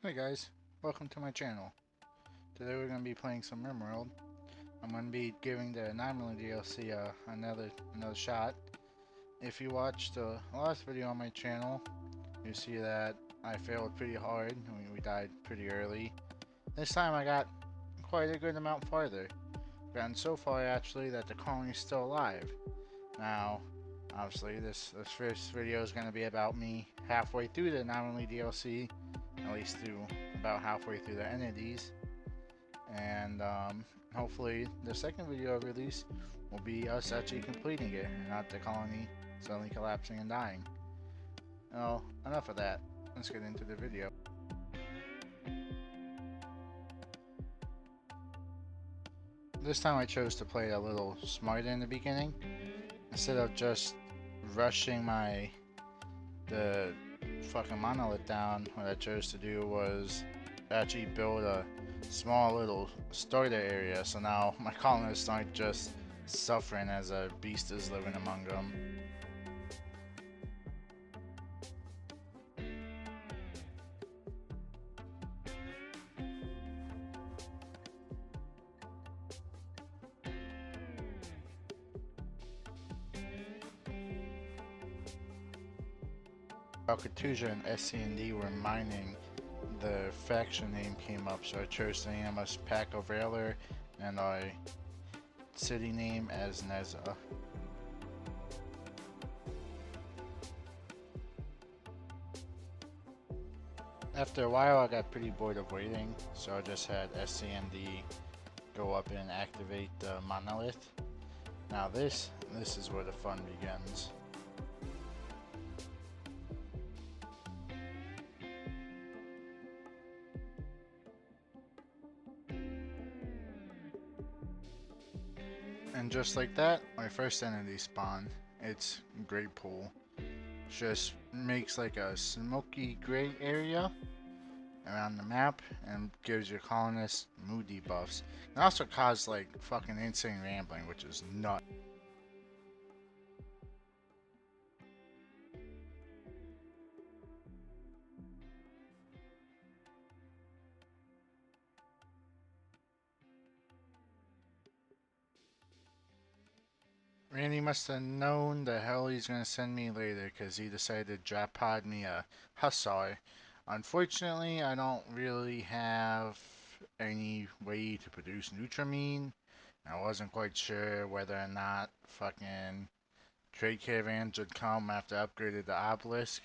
Hey guys, welcome to my channel. Today we're going to be playing some Rimworld. I'm going to be giving the Anomaly DLC another shot. If you watched the last video on my channel, you see that I failed pretty hard. We died pretty early. This time I got quite a good amount farther. Gotten so far actually that the colony is still alive. Now, obviously this first video is going to be about me halfway through the Anomaly DLC, at least through about halfway through the entities, and hopefully the second video I release will be us actually completing it and not the colony suddenly collapsing and dying. Well, enough of that. Let's get into the video. This time I chose to play a little smarter in the beginning. Instead of just rushing the fucking monolith down, what I chose to do was actually build a small little starter area, so now my colonists aren't just suffering as a beast is living among them. While Katusha and SCNNLD were mining, the faction name came up, so I chose to name us Pack of Railer and our city name as Neza. After a while I got pretty bored of waiting, so I just had SCNNLD go up and activate the monolith. Now this is where the fun begins. And just like that, my first entity spawned. It's Great Pool. Just makes like a smoky gray area around the map and gives your colonists mood debuffs. It also causes like fucking insane rambling, which is nuts. Randy must have known the hell he's gonna send me later because he decided to drop pod me a hussar. Unfortunately, I don't really have any way to produce Nutramine. I wasn't quite sure whether or not fucking trade caravans would come after I upgraded the obelisk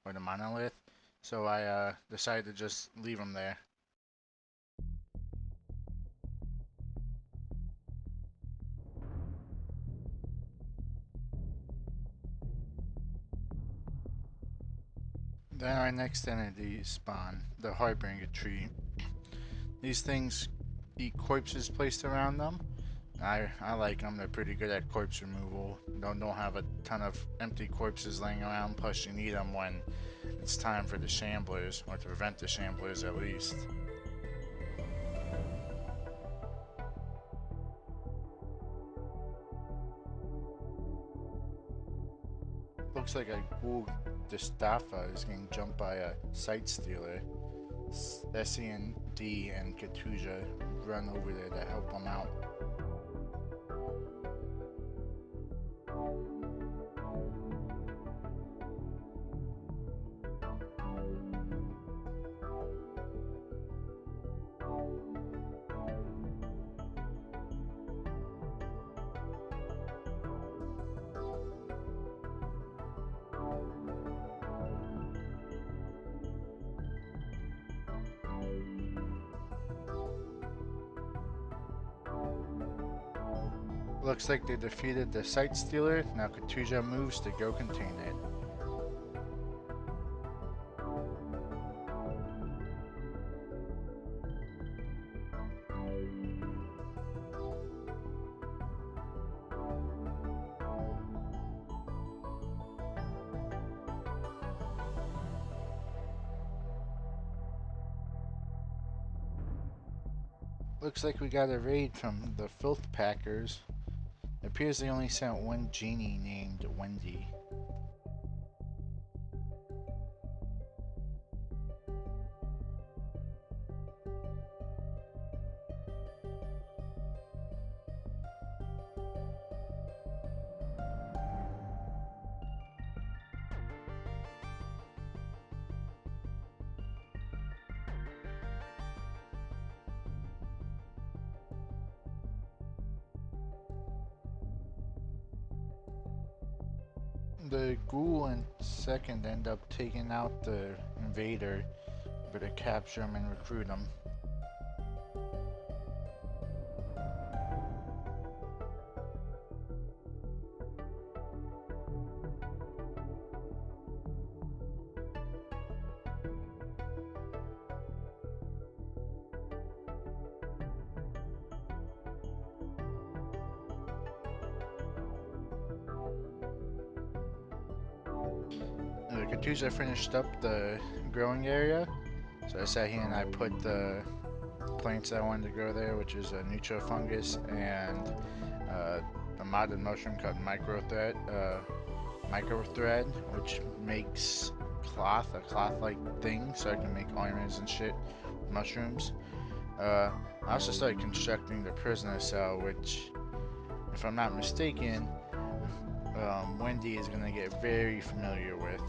or the monolith, so I decided to just leave them there. Then our next entity spawn, the Harbinger tree. These things eat corpses placed around them. I like them. They're pretty good at corpse removal. Don't have a ton of empty corpses laying around. Plus, you need them when it's time for the shamblers, or to prevent the shamblers at least. Looks like a ghoul Distafa is getting jumped by a sight stealer. SCNNLD and Katusha run over there to help them out. Looks like they defeated the sight stealer. Now Katusha moves to go contain it. Looks like we got a raid from the Filth Packers. It appears they only sent one genie named Wendy. The ghoul and second end up taking out the invader. Better capture him and recruit him. Katusha finished up the growing area, so I sat here and I put the plants I wanted to grow there, which is a neutral fungus and a modded mushroom called micro thread, which makes cloth, a cloth-like thing, so I can make ornaments and shit with mushrooms. I also started constructing the prisoner cell, which, if I'm not mistaken, Wendy is gonna get very familiar with.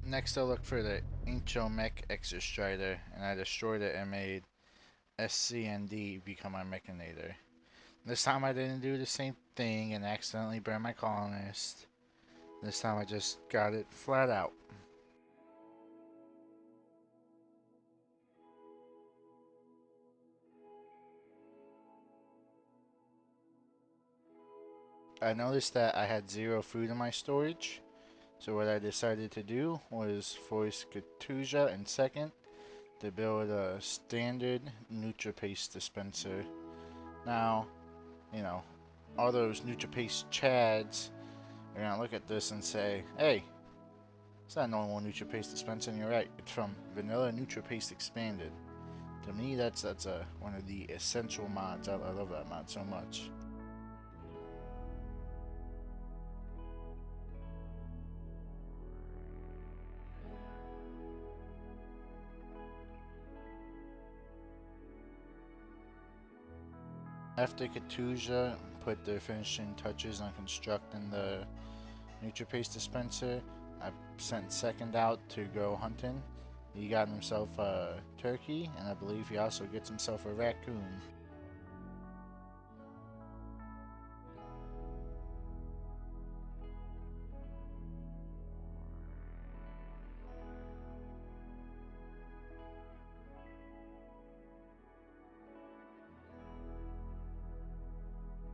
Next, I looked for the Ancient Mech Exostrider, and I destroyed it and made SCND become my Mechanator. This time I didn't do the same thing and accidentally burn my colonist. This time I just got it flat out. I noticed that I had 0 food in my storage, so what I decided to do was force Katusha and second to build a standard NutriPaste dispenser. Now, you know, all those NutriPaste chads are gonna look at this and say, hey, it's not a normal NutriPaste dispenser, and you're right, it's from Vanilla NutriPaste Expanded. To me, that's one of the essential mods. I love that mod so much. After Katusha put the finishing touches on constructing the NutriPaste dispenser, I sent second out to go hunting. He got himself a turkey, and I believe he also gets himself a raccoon.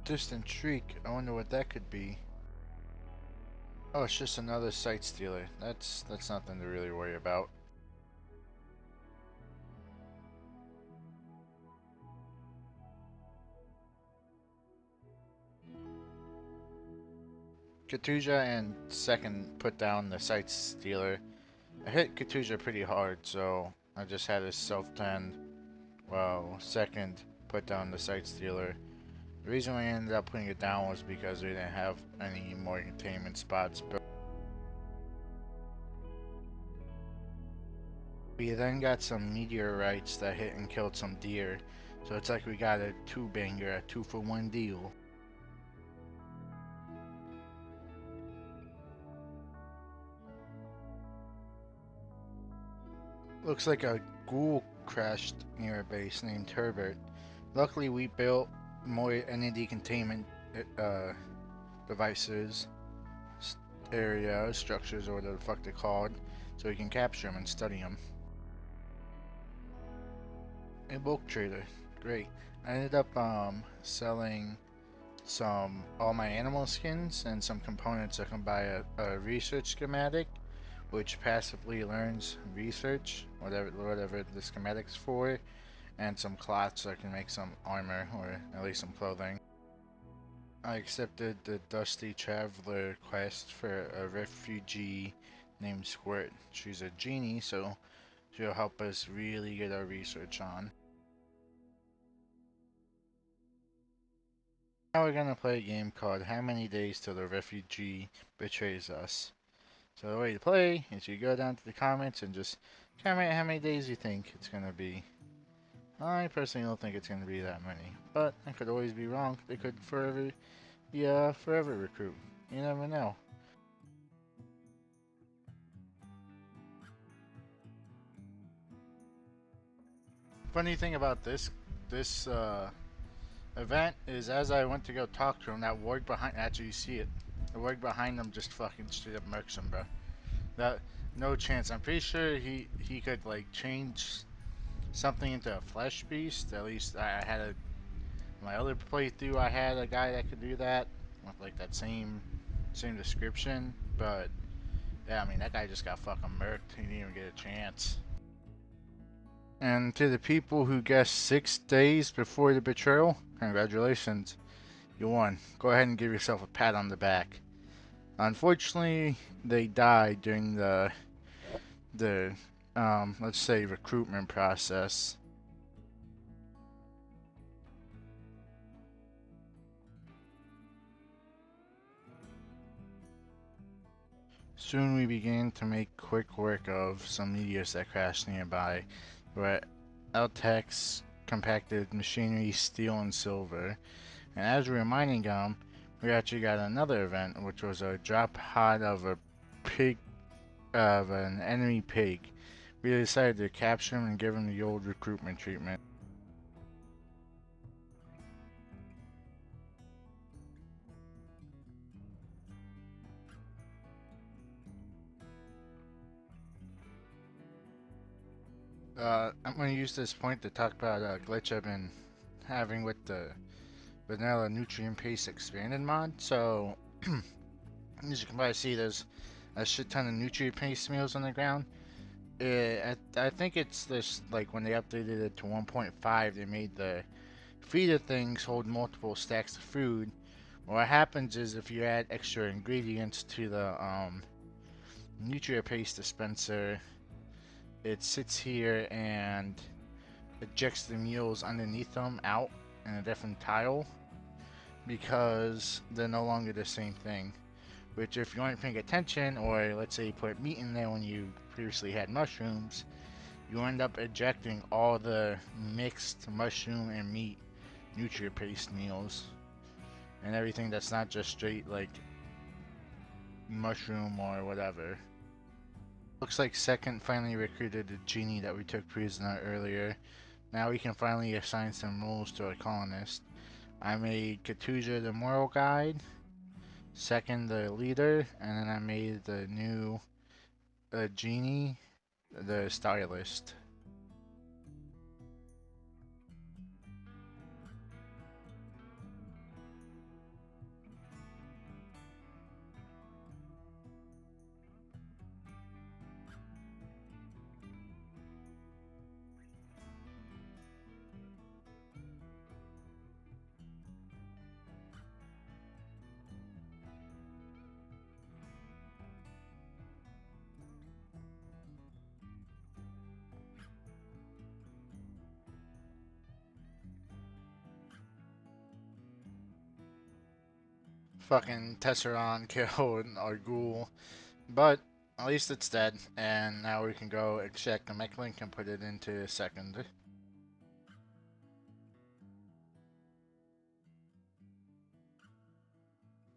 Distant shriek, I wonder what that could be. Oh, it's just another site stealer. That's nothing to really worry about. Katusha and second put down the site stealer. I hit Katusha pretty hard, so I just had his self-tend while second put down the site stealer. The reason we ended up putting it down was because we didn't have any more containment spots. But we then got some meteorites that hit and killed some deer, so it's like we got a two-banger, a 2-for-1 deal. Looks like a ghoul crashed near our base named Herbert. Luckily, we built more entity containment uh, devices, areas, structures, or whatever the fuck they're called, so we can capture them and study them. A bulk trader, great. I ended up selling all my animal skins and some components. I can buy a research schematic, which passively learns research, whatever the schematic's for, and some cloth so I can make some armor or at least some clothing. I accepted the Dusty Traveler quest for a refugee named Squirt. She's a genie, so she'll help us really get our research on. Now we're gonna play a game called How Many Days Till the Refugee Betrays Us. So the way to play is you go down to the comments and just comment how many days you think it's gonna be. I personally don't think it's gonna be that many, but I could always be wrong. They could forever be a forever recruit. You never know. Funny thing about this event is as I went to go talk to him, that warg behind actually you see it. The warg behind him just fucking straight up murks him, bro. That no chance. I'm pretty sure he could like change something into a flesh beast. At least I had a my other playthrough. I had a guy that could do that with like that same description. But yeah, I mean that guy just got fucking murked. He didn't even get a chance. And to the people who guessed 6 days before the betrayal, congratulations, you won. Go ahead and give yourself a pat on the back. Unfortunately, they died during the let's say recruitment process. Soon we began to make quick work of some meteors that crashed nearby, where Eltex compacted machinery, steel, and silver. And as we were mining them, we actually got another event, which was a drop pod of a pig, of an enemy pig. We decided to capture him and give him the old recruitment treatment. I'm going to use this point to talk about a glitch I've been having with the vanilla nutrient paste expanded mod. So, as you can probably see, there's a shit ton of nutrient paste meals on the ground. I think it's this, like, when they updated it to 1.5, they made the feeder things hold multiple stacks of food. What happens is if you add extra ingredients to the nutrient paste dispenser, it sits here and ejects the meals underneath them out in a different tile because they're no longer the same thing. Which, if you aren't paying attention, or let's say you put meat in there when you previously had mushrooms, you end up ejecting all the mixed mushroom and meat nutrient paste meals and everything that's not just straight like mushroom or whatever. Looks like Second finally recruited the genie that we took prisoner earlier. Now we can finally assign some roles to a colonist. I made Katusha the moral guide, Second the leader, and then I made the new genie the stylist. Fucking Tesseron killed our ghoul, but at least it's dead, and now we can go extract the mech link and put it into Second.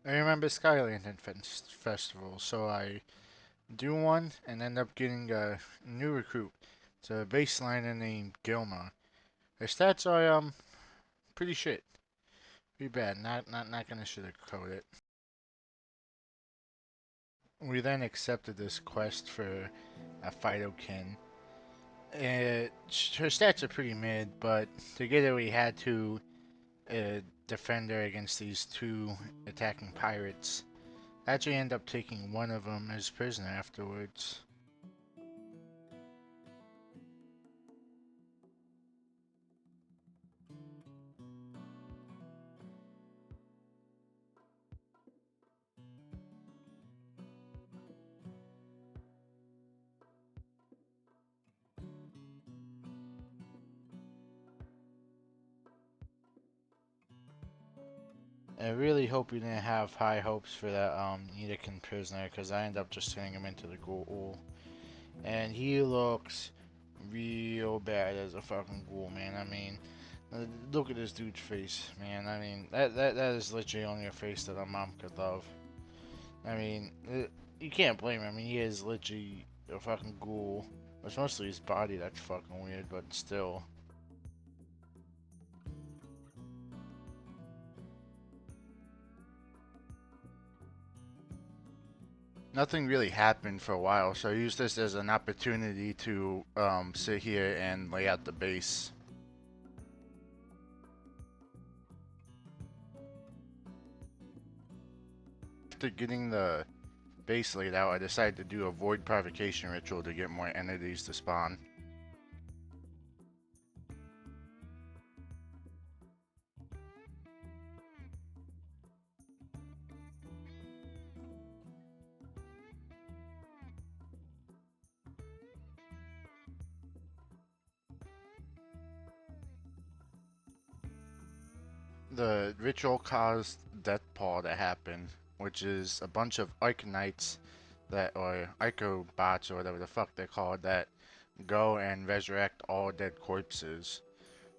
I remember Skylanding Festival, so I do one and end up getting a new recruit. It's a baseliner named Gilma. Her stats are pretty shit. Pretty bad. Not gonna sugarcoat it. We then accepted this quest for a Phytokin. Her stats are pretty mid, but together we had to defend her against these two attacking pirates. Actually, end up taking one of them as prisoner afterwards. I really hope you didn't have high hopes for that Nidakin prisoner, because I ended up just turning him into the ghoul. And he looks real bad as a fucking ghoul, man. I mean, look at this dude's face, man. I mean, that is literally only a face that a mom could love. I mean, you can't blame him. I mean, he is literally a fucking ghoul. It's mostly his body that's fucking weird, but still. Nothing really happened for a while, so I used this as an opportunity to sit here and lay out the base. After getting the base laid out, I decided to do a void provocation ritual to get more entities to spawn. The ritual caused Deathpaw to happen, which is a bunch of Arcanites that, or Icobots, or whatever the fuck they're called, that go and resurrect all dead corpses.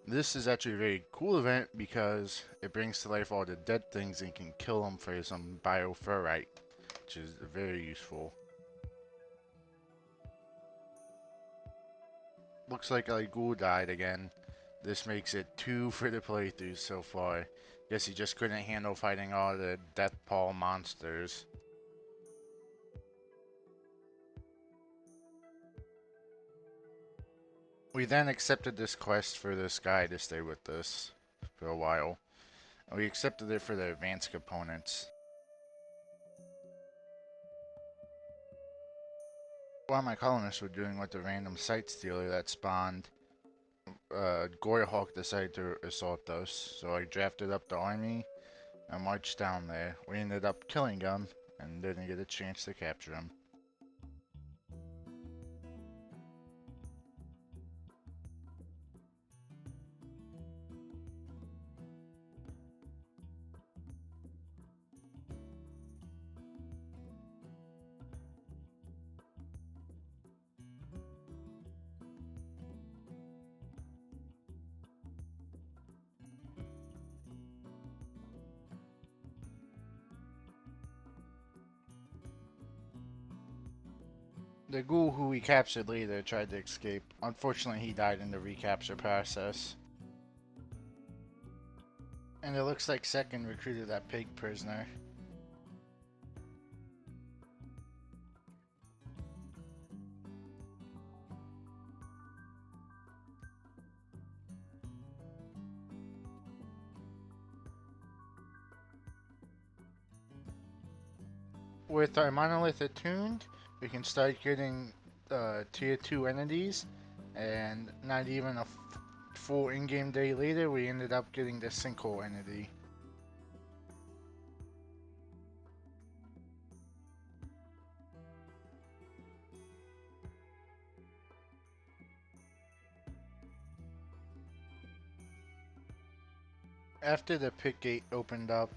This is actually a very cool event because it brings to life all the dead things and can kill them for some bioferrite, which is very useful. Looks like a ghoul died again. This makes it 2 for the playthrough so far. Guess he just couldn't handle fighting all the Deathpaw monsters. We then accepted this quest for this guy to stay with us for a while. And we accepted it for the advanced components. While my colonists were doing with the random site stealer that spawned, Gorehawk decided to assault us, so I drafted up the army and marched down there. We ended up killing him and didn't get a chance to capture him. The ghoul who we captured later tried to escape. Unfortunately, he died in the recapture process. And it looks like Second recruited that pig prisoner. With our monolith attuned, we can start getting tier 2 entities, and not even a full in-game day later, we ended up getting the sinkhole entity. After the pit gate opened up,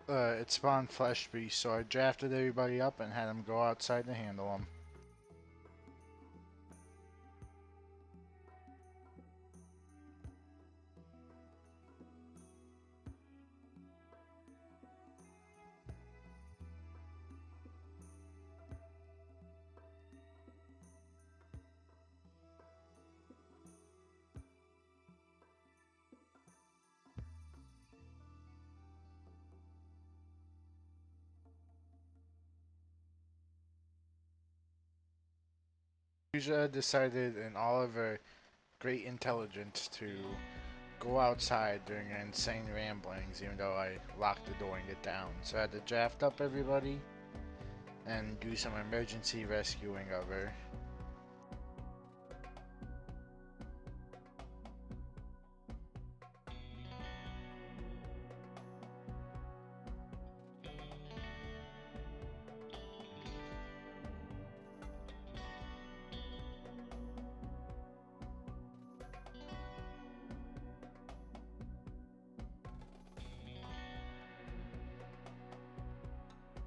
it spawned flesh beasts, so I drafted everybody up and had them go outside to handle them. Katusha decided in all of her great intelligence to go outside during her insane ramblings, even though I locked the door and get down. So I had to draft up everybody and do some emergency rescuing of her.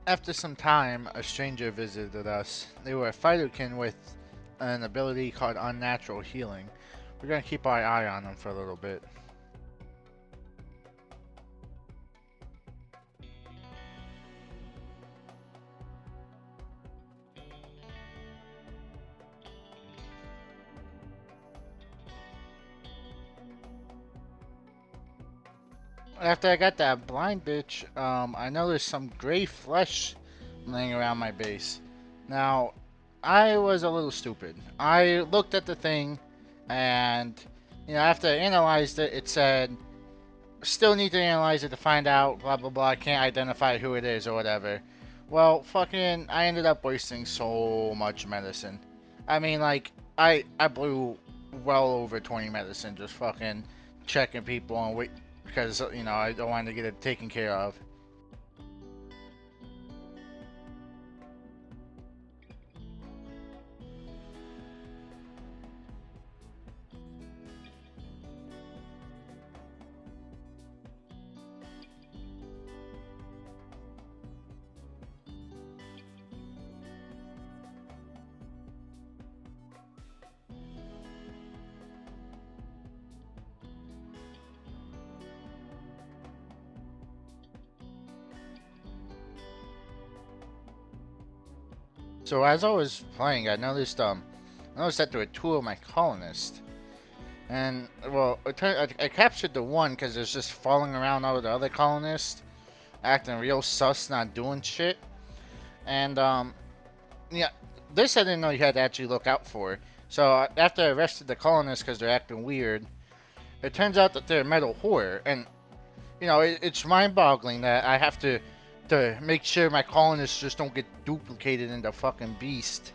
After some time, a stranger visited us. They were a fighterkin with an ability called unnatural healing. We're gonna keep our eye on them for a little bit. After I got that blind bitch, I noticed some gray flesh laying around my base. Now, I was a little stupid. I looked at the thing, and after I analyzed it, it said still need to analyze it to find out, blah blah blah. I can't identify who it is or whatever. Well, fucking, I ended up wasting so much medicine. I mean, like, I blew well over 20 medicine just fucking checking people and wait because I don't want to get it taken care of. So as I was playing, I noticed that there were two of my colonists. And well, I captured the one because it was just falling around all the other colonists, acting real sus, not doing shit. And yeah, this I didn't know you had to actually look out for. So after I arrested the colonists because they're acting weird, it turns out that they're a metal horror, and it's mind-boggling that I have to make sure my colonists just don't get duplicated into fucking beast.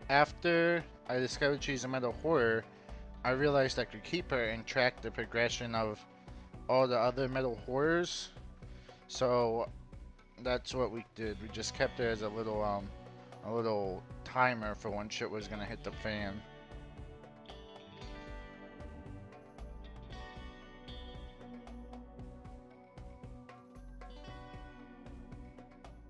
After I discovered she's a metal horror, I realized I could keep her and track the progression of all the other metal horrors. So that's what we did. We just kept her as a little timer for when shit was gonna hit the fan.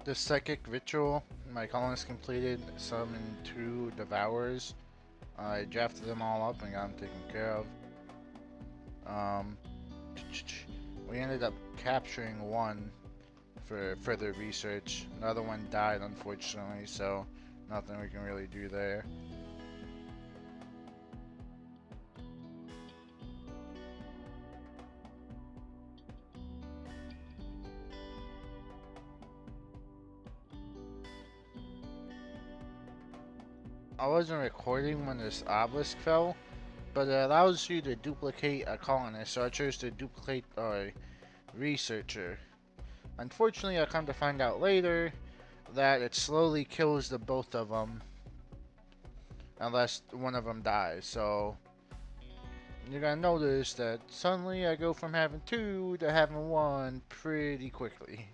The psychic ritual my colonists completed summoned two devourers. I drafted them all up and got them taken care of. Um, we ended up capturing one for further research. The other one died, unfortunately, so nothing we can really do there. I wasn't recording when this obelisk fell, but it allows you to duplicate a colonist, so I chose to duplicate a researcher. Unfortunately, I come to find out later that it slowly kills the both of them unless one of them dies. So you're gonna notice that suddenly I go from having two to having one pretty quickly.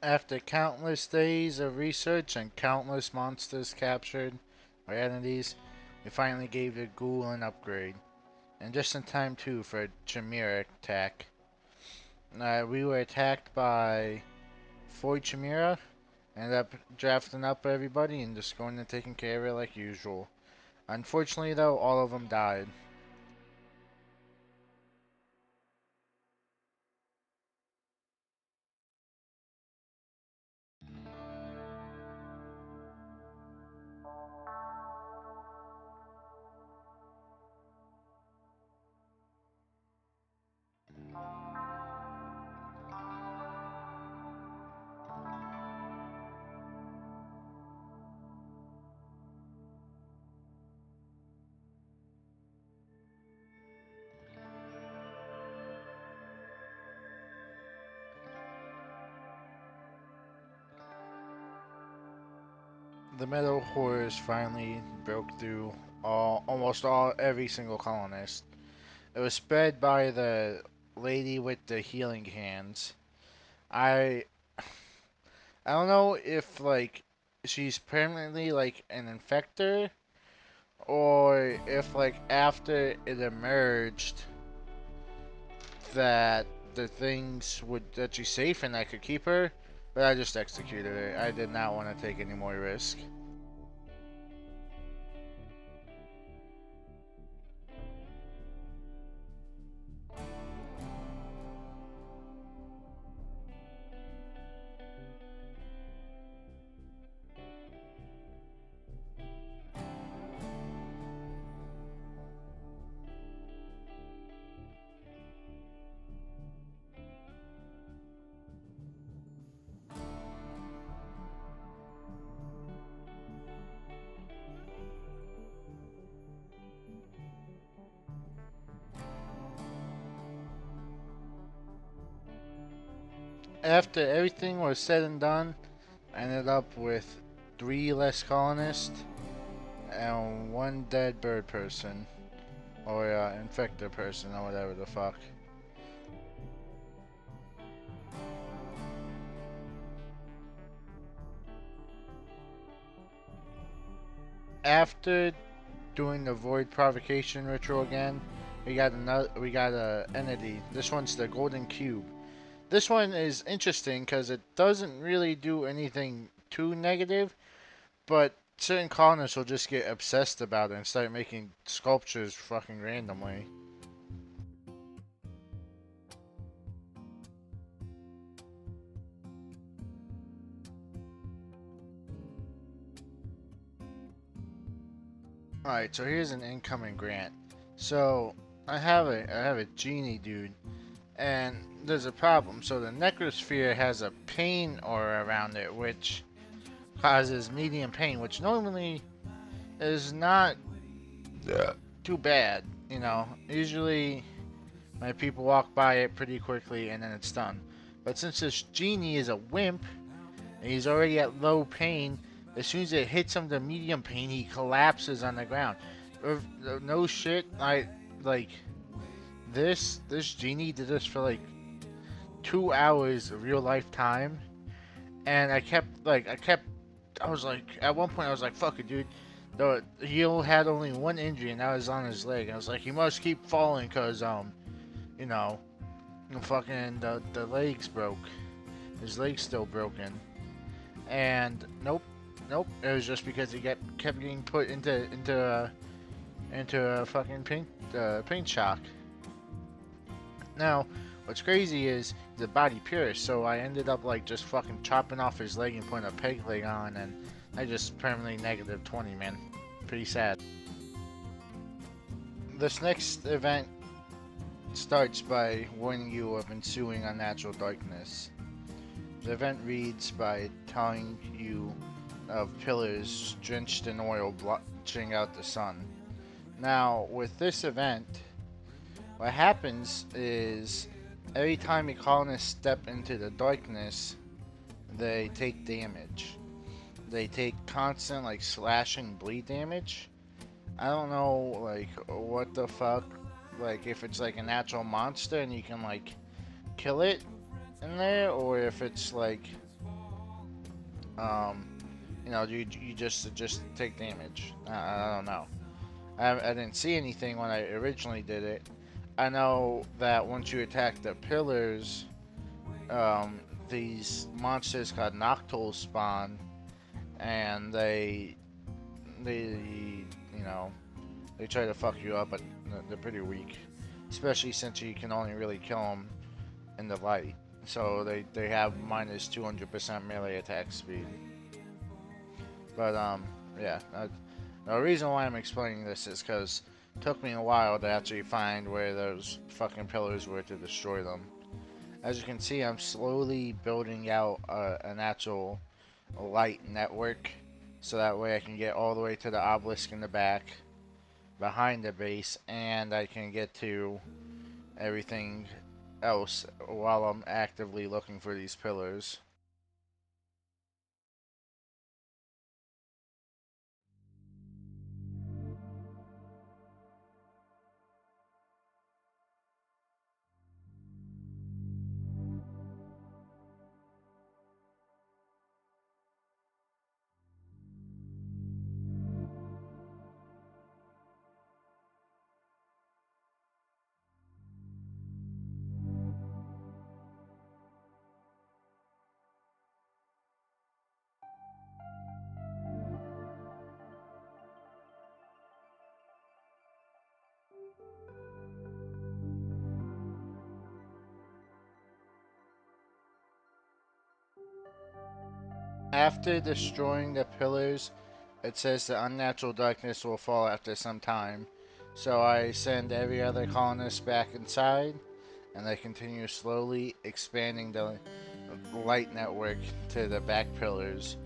After countless days of research and countless monsters captured or entities, we finally gave the ghoul an upgrade. And just in time too for a Chimera attack. We were attacked by 4 Chimera. Ended up drafting up everybody and just going and taking care of it like usual. Unfortunately though, all of them died. The metal horrors finally broke through every single colonist. It was spread by the lady with the healing hands. I I don't know if like she's permanently like an infector or if like after it emerged that the things would that she's safe and I could keep her, but I just executed her. I did not want to take any more risk. After everything was said and done, I ended up with 3 less colonists and 1 dead bird person or infected person or whatever the fuck. After doing the void provocation ritual again, we got a entity. This one's the golden cube. This one is interesting because it doesn't really do anything too negative, but certain colonists will just get obsessed about it and start making sculptures fucking randomly. Alright, so here's an incoming grant. So I have a genie dude, and there's a problem. So the necrosphere has a pain aura around it, which causes medium pain, which normally is not too bad. You know, usually my people walk by it pretty quickly and then it's done. But since this genie is a wimp and he's already at low pain, as soon as it hits him to medium pain, he collapses on the ground. No shit, I like this genie did this for like 2 hours of real life time, and I was like, at one point I was like, fuck it, dude. He had only one injury, and that was on his leg. And I was like, he must keep falling, cause you know, fucking the legs broke. His leg's still broken, and nope. It was just because he kept getting put into a fucking paint shock. Now, what's crazy is he's a body purist, so I ended up like just fucking chopping off his leg and putting a peg leg on, and I just permanently negative 20, man. Pretty sad. This next event starts by warning you of ensuing unnatural darkness. The event reads by telling you of pillars drenched in oil blotching out the sun. Now, with this event, what happens is every time a colonist step into the darkness, they take damage. They take constant like slashing bleed damage. I don't know like what the fuck, like if it's like a natural monster and you can like kill it in there, or if it's like um you just take damage. I don't know. I didn't see anything when I originally did it. I know that once you attack the pillars, um, these monsters called Noctols spawn, and they you know they try to fuck you up, but they're pretty weak, especially since you can only really kill them in the light. So they have minus 200% melee attack speed. But yeah. The reason why I'm explaining this is because it took me a while to actually find where those fucking pillars were to destroy them. As you can see, I'm slowly building out an actual light network, so that way I can get all the way to the obelisk in the back, behind the base, and I can get to everything else while I'm actively looking for these pillars. After destroying the pillars, it says the unnatural darkness will fall after some time. So I send every other colonist back inside, and they continue slowly expanding the light network to the back pillars.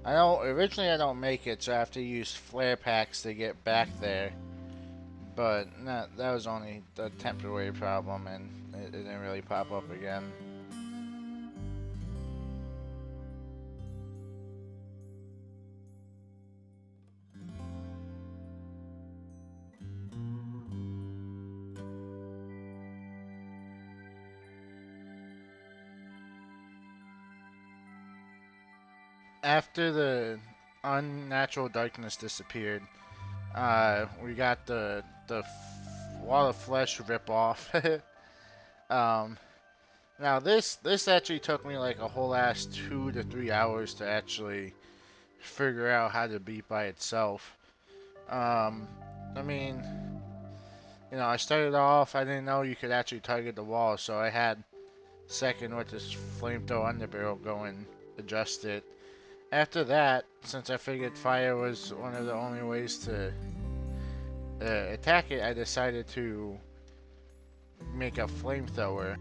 I don't make it, so I have to use flare packs to get back there. But that was only a temporary problem, and it didn't really pop up again. After the unnatural darkness disappeared, we got the wall of flesh rip off. um, Now this actually took me like a whole ass 2 to 3 hours to actually figure out how to beat by itself. Um, I mean, I started off, I didn't know you could actually target the wall, so I had second with this flamethrower underbarrel go and adjust it. After that, since I figured fire was one of the only ways to attack it, I decided to make a flamethrower.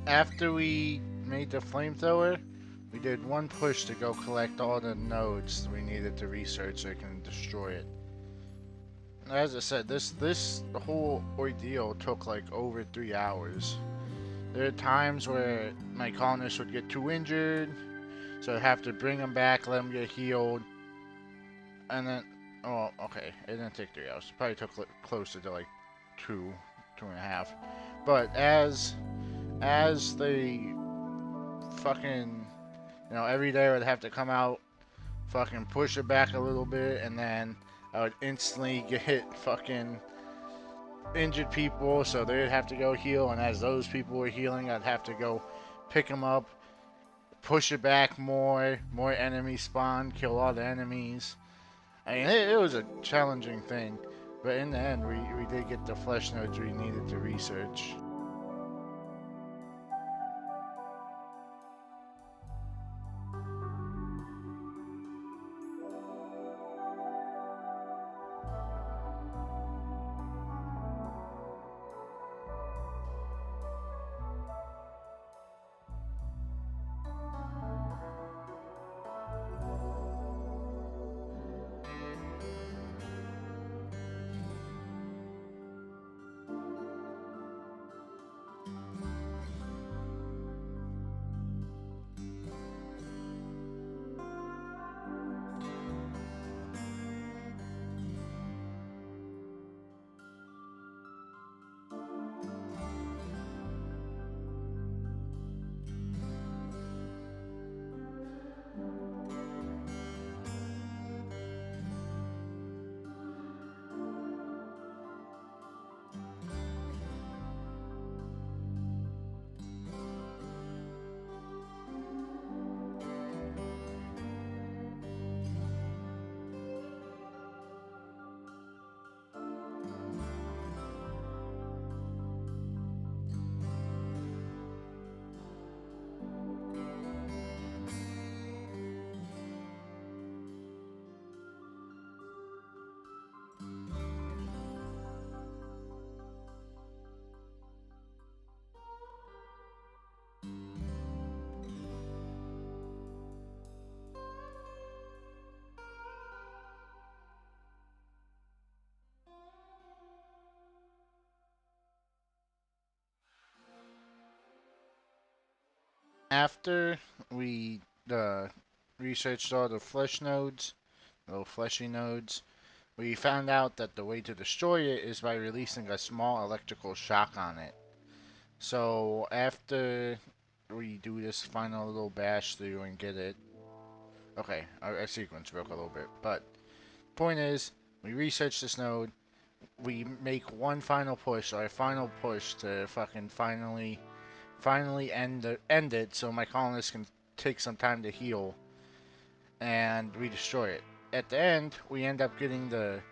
After we made the flamethrower, we did one push to go collect all the nodes we needed to research so we can destroy it. As I said, this whole ordeal took like over 3 hours. There are times where my colonists would get too injured, so I'd have to bring them back, let them get healed, and then, oh, okay, it didn't take 3 hours. It probably took closer to like 2.5. But as they fucking, every day I would have to come out, fucking push it back a little bit, and then I would instantly get fucking injured people, so they'd have to go heal, and as those people were healing, I'd have to go pick them up, push it back more enemies spawn, kill all the enemies. I mean, it was a challenging thing, but in the end, we did get the flesh nodes we needed to research. After we researched all the flesh nodes, little fleshy nodes, we found out that the way to destroy it is by releasing a small electrical shock on it. So after we do this final little bash through and get it, okay, our sequence broke a little bit, but point is, we research this node, we make one final push, our final push to fucking finally end it, so my colonists can take some time to heal, and we destroy it. At the end, we end up getting the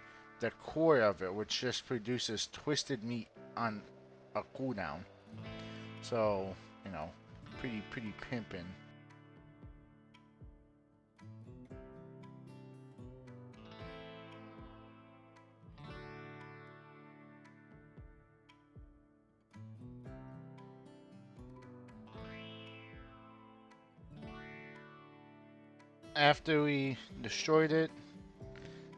core of it, which just produces twisted meat on a cooldown. So, pretty pimpin'. after we destroyed it,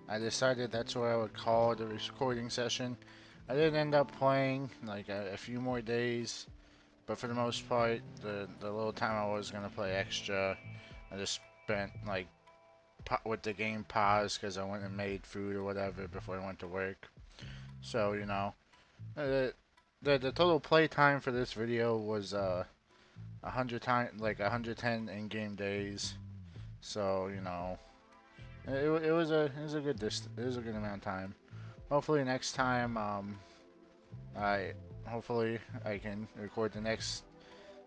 I decided that's what I would call the recording session. I did end up playing like a few more days, but for the most part, the little time I was gonna play extra, I just spent like with the game paused because I went and made food or whatever before I went to work. So uh, the total play time for this video was 110 in-game days. So it was a good amount of time. Hopefully next time I hopefully I can record the next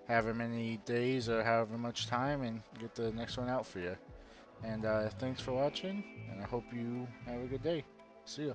however many days or however much time and get the next one out for you. And thanks for watching, and I hope you have a good day. See ya.